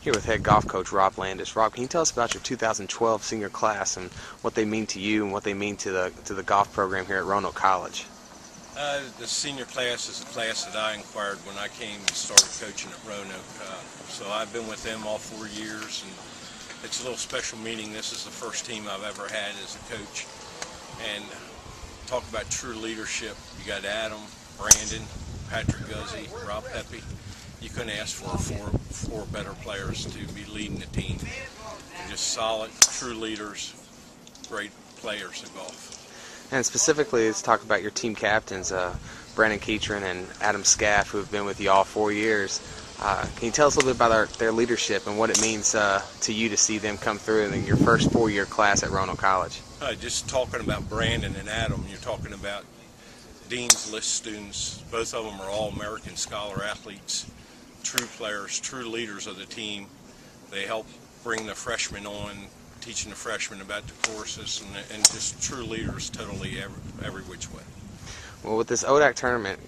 Here with head golf coach Rob Landis. Rob, can you tell us about your 2012 senior class and what they mean to you and what they mean to the golf program here at Roanoke College? The senior class is the class that I inquired when I came and started coaching at Roanoke. So I've been with them all 4 years, and it's a little special meeting. This is the first team I've ever had as a coach. And talk about true leadership. You got Adam, Brandon, Patrick Guzzi, Rob Pepe. You couldn't ask for four better players to be leading the team. They're just solid, true leaders, great players of golf. And specifically, let's talk about your team captains, Brennan Caitrin and Adam Scaff, who have been with you all 4 years. Can you tell us a little bit about their leadership and what it means to you to see them come through in your first 4-year class at Roanoke College? Just talking about Brandon and Adam, you're talking about Dean's List students. Both of them are all-American scholar athletes, true players, true leaders of the team. They help bring the freshmen on, teaching the freshmen about the courses, and just true leaders totally every which way. Well, with this ODAC tournament,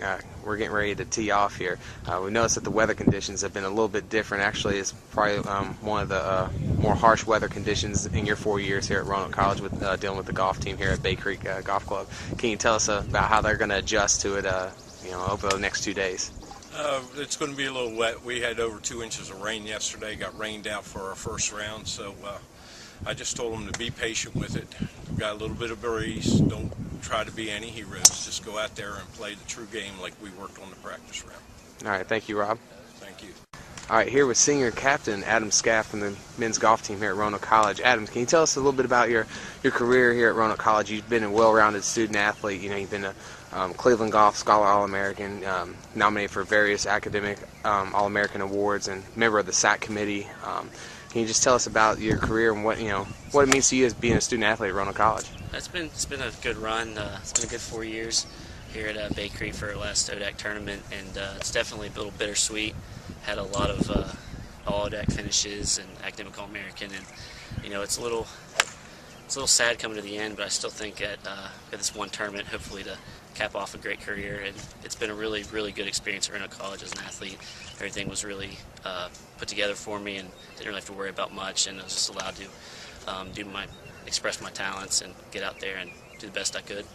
we're getting ready to tee off here. We noticed that the weather conditions have been a little bit different. Actually, it's probably one of the more harsh weather conditions in your 4 years here at Roanoke College with dealing with the golf team here at Bay Creek Golf Club. Can you tell us about how they're going to adjust to it over the next 2 days? It's going to be a little wet. We had over 2 inches of rain yesterday, got rained out for our first round, so I just told them to be patient with it. We've got a little bit of breeze. Don't try to be any heroes. Just go out there and play the true game like we worked on the practice round. All right, thank you, Rob. Thank you. All right, here with senior captain Adam Scaff from the men's golf team here at Roanoke College. Adam, can you tell us a little bit about your career here at Roanoke College? You've been a well-rounded student athlete. You've been a Cleveland Golf Scholar All-American, nominated for various academic All-American awards, and member of the SAC committee. Can you just tell us about your career and what it means to you as being a student athlete at Roanoke College? It's been a good run. It's been a good 4 years here at Bay Creek for our last ODAC tournament, and it's definitely a little bittersweet. Had a lot of all ODAC finishes and academic All-American, and it's a little sad coming to the end, but I still think at this one tournament, hopefully to cap off a great career. And it's been a really, really good experience at Roanoke College as an athlete. Everything was really put together for me, and didn't really have to worry about much, and I was just allowed to express my talents and get out there and do the best I could.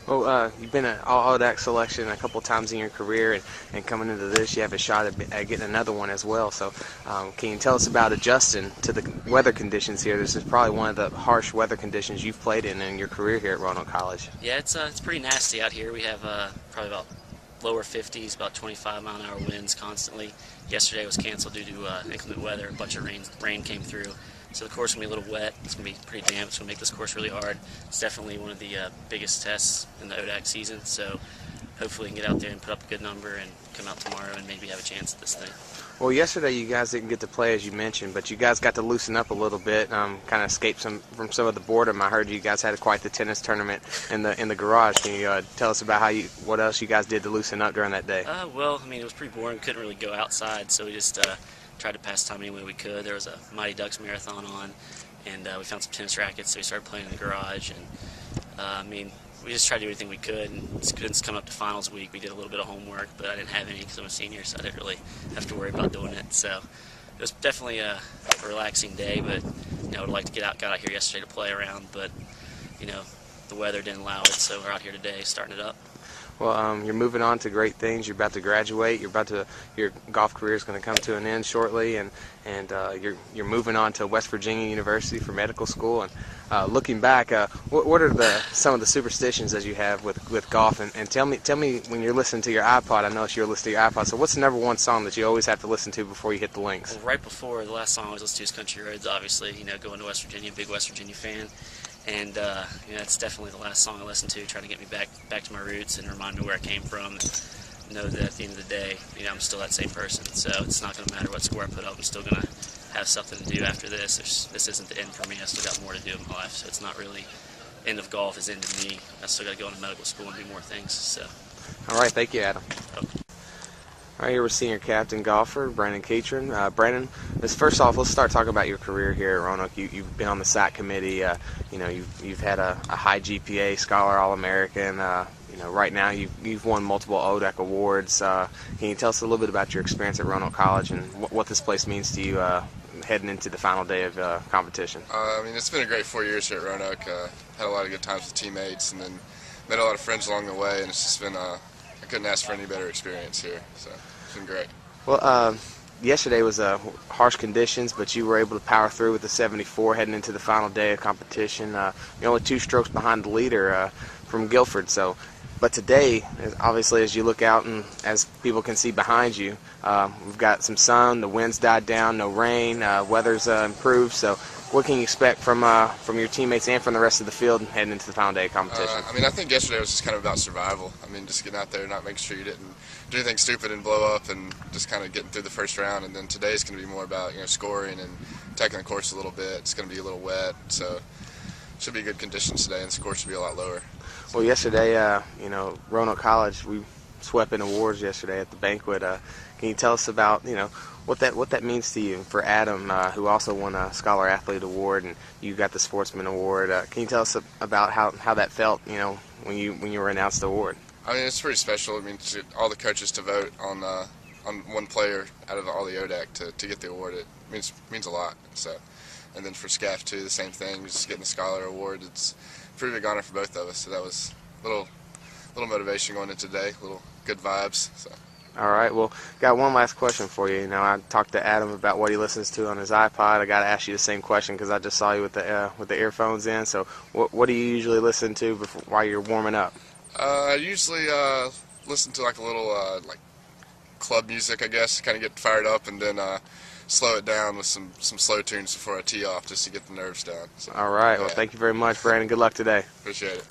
Well, you've been an All-ODAC selection a couple times in your career, and coming into this, you have a shot at getting another one as well. So can you tell us about adjusting to the weather conditions here? This is probably one of the harsh weather conditions you've played in your career here at Roanoke College. Yeah, it's pretty nasty out here. We have probably about lower 50s, about 25-mile-an-hour winds constantly. Yesterday was canceled due to inclement weather. A bunch of rain came through. So the course is going to be a little wet. It's going to be pretty damp. It's going to make this course really hard. It's definitely one of the biggest tests in the ODAC season. So hopefully we can get out there and put up a good number and come out tomorrow and maybe have a chance at this thing. Well, yesterday you guys didn't get to play, as you mentioned, but you guys got to loosen up a little bit, kind of escape from some of the boredom. I heard you guys had quite the tennis tournament in the garage. Can you tell us about what else you guys did to loosen up during that day? Well, it was pretty boring. Couldn't really go outside, so we just tried to pass time any way we could. There was a Mighty Ducks marathon on, and we found some tennis rackets, so we started playing in the garage. And we just tried to do everything we could. And since coming up to finals week, we did a little bit of homework, but I didn't have any because I'm a senior, so I didn't really have to worry about doing it. So it was definitely a relaxing day, but I would like to got out here yesterday to play around, but the weather didn't allow it, so we're out here today starting it up. Well, you're moving on to great things. You're about to graduate. Your golf career is going to come to an end shortly, and you're moving on to West Virginia University for medical school. And looking back, what are some of the superstitions that you have with golf? And tell me when you're listening to your iPod. I know you're listening to your iPod. So what's the number one song that you always have to listen to before you hit the links? Well, right before the last song I always listen to is Country Roads. Obviously, going to West Virginia, big West Virginia fan. And it's definitely the last song I listen to, trying to get me back to my roots and remind me where I came from. And know that at the end of the day, I'm still that same person. So it's not going to matter what score I put up. I'm still going to have something to do after this. This isn't the end for me. I still got more to do in my life. So it's not really end of golf is end of me. I still got to go into medical school and do more things. So. All right, thank you, Adam. Okay. All right, here we're senior captain golfer Brennan Caitrin. Brennan, first off, let's start talking about your career here at Roanoke. You've been on the SAC committee. You've had a high GPA, Scholar All-American. right now you've won multiple ODAC awards. Can you tell us a little bit about your experience at Roanoke College and what this place means to you heading into the final day of competition? I mean, it's been a great 4 years here at Roanoke. Had a lot of good times with teammates, and then met a lot of friends along the way, and it's just been, I couldn't ask for any better experience here, so it's been great. Well, yesterday was harsh conditions, but you were able to power through with the 74 heading into the final day of competition. You're only 2 strokes behind the leader from Guilford. But today, obviously, as you look out and as people can see behind you, we've got some sun. The wind's died down, no rain, weather's improved. So, what can you expect from your teammates and from the rest of the field heading into the final day of competition? I mean, I think yesterday was just kind of about survival. I mean, just getting out there, not making sure you didn't do anything stupid and blow up, and just kind of getting through the first round. And then today's going to be more about scoring and taking the course a little bit. It's going to be a little wet, so should be good conditions today, and the score should be a lot lower. Well, yesterday, Roanoke College, we swept in awards yesterday at the banquet. Can you tell us about what that means to you? For Adam, who also won a Scholar Athlete Award, and you got the Sportsman Award. Can you tell us about how that felt? When you were announced the award. I mean, it's pretty special. I mean, all the coaches to vote on one player out of all the ODAC to get the award, it means a lot. So, and then for SCAF too, the same thing. Just getting the Scholar Award, it's a pretty big honor for both of us. So that was a little motivation going into today, little good vibes. So. All right. Well, got one last question for you. I talked to Adam about what he listens to on his iPod. I got to ask you the same question because I just saw you with the earphones in. So, what do you usually listen to while you're warming up? I usually listen to like a little like club music, I guess, kind of get fired up, and then slow it down with some slow tunes before I tee off, just to get the nerves down. So, all right. Well, thank you very much, Brandon. Good luck today. Appreciate it.